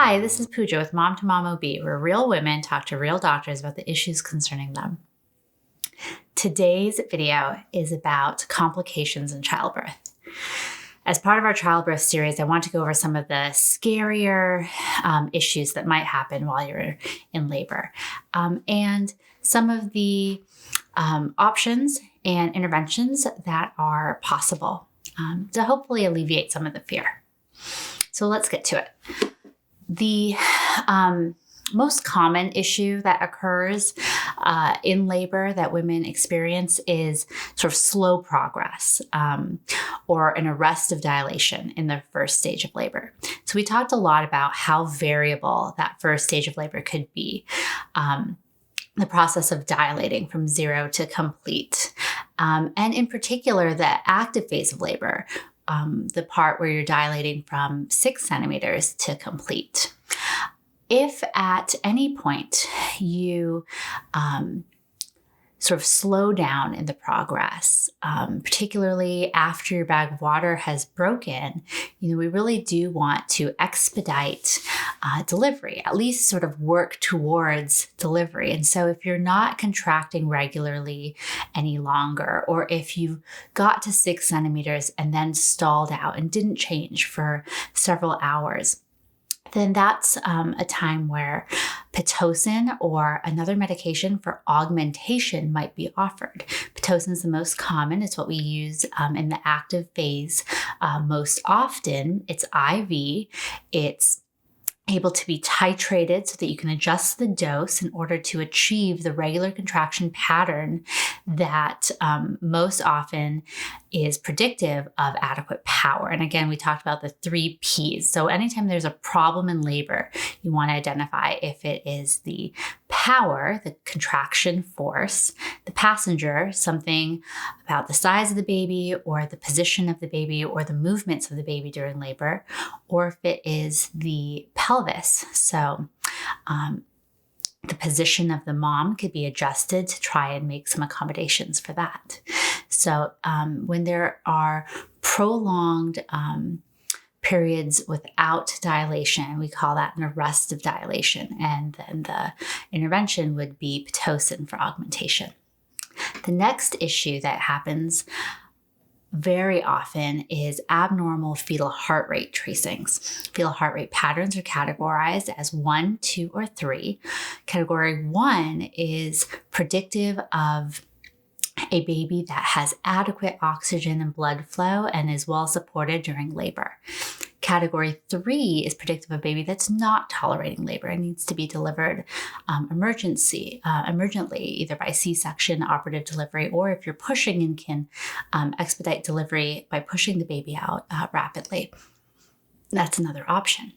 Hi, this is Pooja with Mom to Mom OB, where real women talk to real doctors about the issues concerning them. Today's video is about complications in childbirth. As part of our childbirth series, I want to go over some of the scarier issues that might happen while you're in labor, and some of the options and interventions that are possible to hopefully alleviate some of the fear. So let's get to it. The most common issue that occurs in labor that women experience is sort of slow progress or an arrest of dilation in the first stage of labor. So we talked a lot about how variable that first stage of labor could be. The process of dilating from 0 to complete. And in particular, the active phase of labor, the part where you're dilating from 6 centimeters to complete. If at any point you sort of slow down in the progress, particularly after your bag of water has broken, we really do want to expedite delivery, at least sort of work towards delivery. And so if you're not contracting regularly any longer, or if you got to 6 centimeters and then stalled out and didn't change for several hours, then that's a time where Pitocin or another medication for augmentation might be offered. Pitocin is the most common. It's what we use in the active phase most often. It's IV. It's able to be titrated so that you can adjust the dose in order to achieve the regular contraction pattern that most often is predictive of adequate power. And again, we talked about the 3 Ps. So anytime there's a problem in labor, you want to identify if it is the power, the contraction force, the passenger, something about the size of the baby or the position of the baby or the movements of the baby during labor, or if it is the pelvis. So the position of the mom could be adjusted to try and make some accommodations for that. So when there are prolonged periods without dilation, we call that an arrest of dilation. And then the intervention would be Pitocin for augmentation. The next issue that happens very often is abnormal fetal heart rate tracings. Fetal heart rate patterns are categorized as 1, 2, or 3. Category 1 is predictive of a baby that has adequate oxygen and blood flow and is well supported during labor. Category 3 is predictive of a baby that's not tolerating labor and needs to be delivered emergently, either by C-section, operative delivery, or if you're pushing and can expedite delivery by pushing the baby out rapidly. That's another option.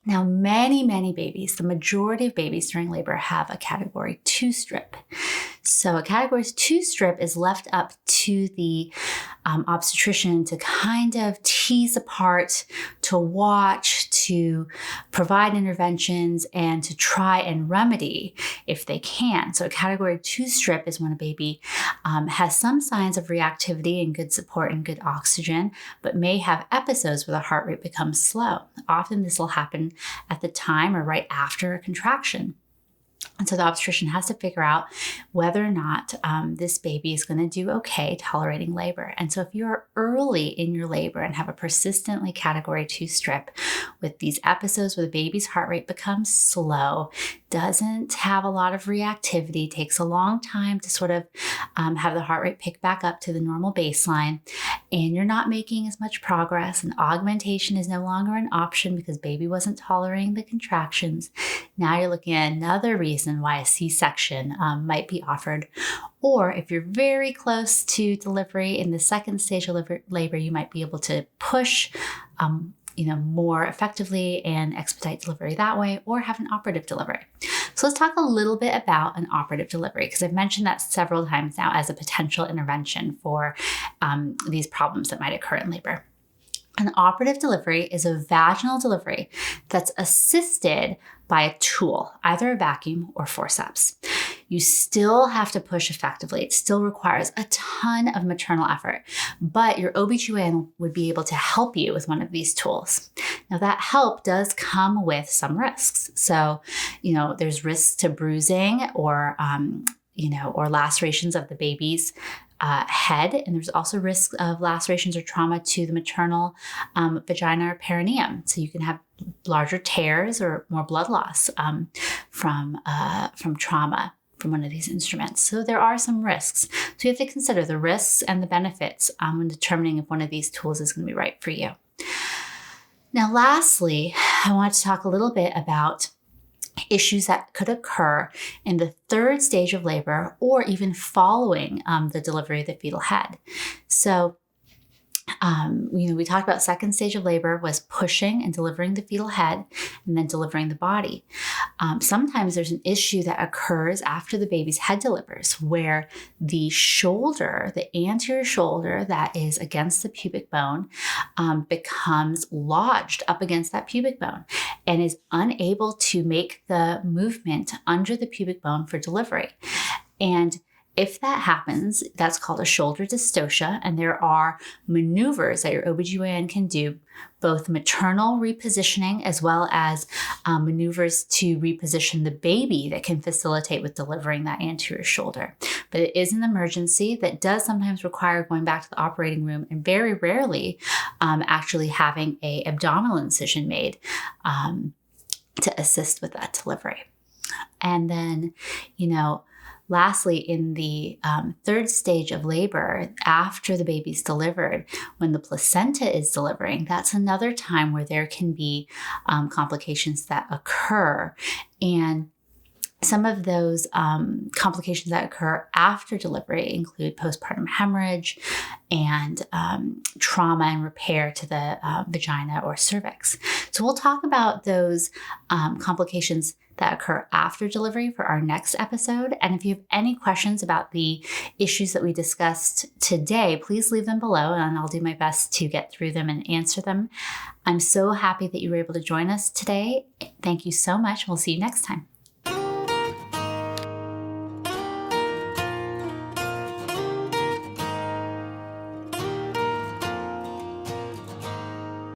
Now, many babies, the majority of babies during labor have a category 2 strip. So a category 2 strip is left up to the obstetrician to kind of tease apart, to watch, to provide interventions, and to try and remedy if they can. So a category 2 strip is when a baby has some signs of reactivity and good support and good oxygen, but may have episodes where the heart rate becomes slow. Often this will happen at the time or right after a contraction. And so the obstetrician has to figure out whether or not this baby is going to do okay tolerating labor. And so if you're early in your labor and have a persistently category 2 strip with these episodes where the baby's heart rate becomes slow, doesn't have a lot of reactivity, takes a long time to sort of have the heart rate pick back up to the normal baseline, and you're not making as much progress and augmentation is no longer an option because baby wasn't tolerating the contractions, now you're looking at another reason why a C-section might be offered. Or if you're very close to delivery in the second stage of labor, you might be able to push more effectively and expedite delivery that way, or have an operative delivery. So let's talk a little bit about an operative delivery, because I've mentioned that several times now as a potential intervention for these problems that might occur in labor. An operative delivery is a vaginal delivery that's assisted by a tool, either a vacuum or forceps. You still have to push effectively. It still requires a ton of maternal effort, but your OBGYN would be able to help you with one of these tools. Now, that help does come with some risks. So, there's risks to bruising or lacerations of the baby's head. And there's also risks of lacerations or trauma to the maternal vagina or perineum. So you can have larger tears or more blood loss from trauma from one of these instruments. So there are some risks. So you have to consider the risks and the benefits when determining if one of these tools is going to be right for you. Now, lastly, I want to talk a little bit about issues that could occur in the third stage of labor or even following the delivery of the fetal head. So, we talked about second stage of labor was pushing and delivering the fetal head and then delivering the body. Sometimes there's an issue that occurs after the baby's head delivers where the shoulder, the anterior shoulder that is against the pubic bone becomes lodged up against that pubic bone and is unable to make the movement under the pubic bone for delivery. And if that happens, that's called a shoulder dystocia, and there are maneuvers that your OBGYN can do, both maternal repositioning as well as maneuvers to reposition the baby that can facilitate with delivering that anterior shoulder. But it is an emergency that does sometimes require going back to the operating room and very rarely actually having an abdominal incision made to assist with that delivery. And then, lastly, in the third stage of labor, after the baby's delivered, when the placenta is delivering, that's another time where there can be complications that occur. And some of those complications that occur after delivery include postpartum hemorrhage and trauma and repair to the vagina or cervix. So we'll talk about those complications that occur after delivery for our next episode. And if you have any questions about the issues that we discussed today, please leave them below and I'll do my best to get through them and answer them. I'm so happy that you were able to join us today. Thank you so much. We'll see you next time.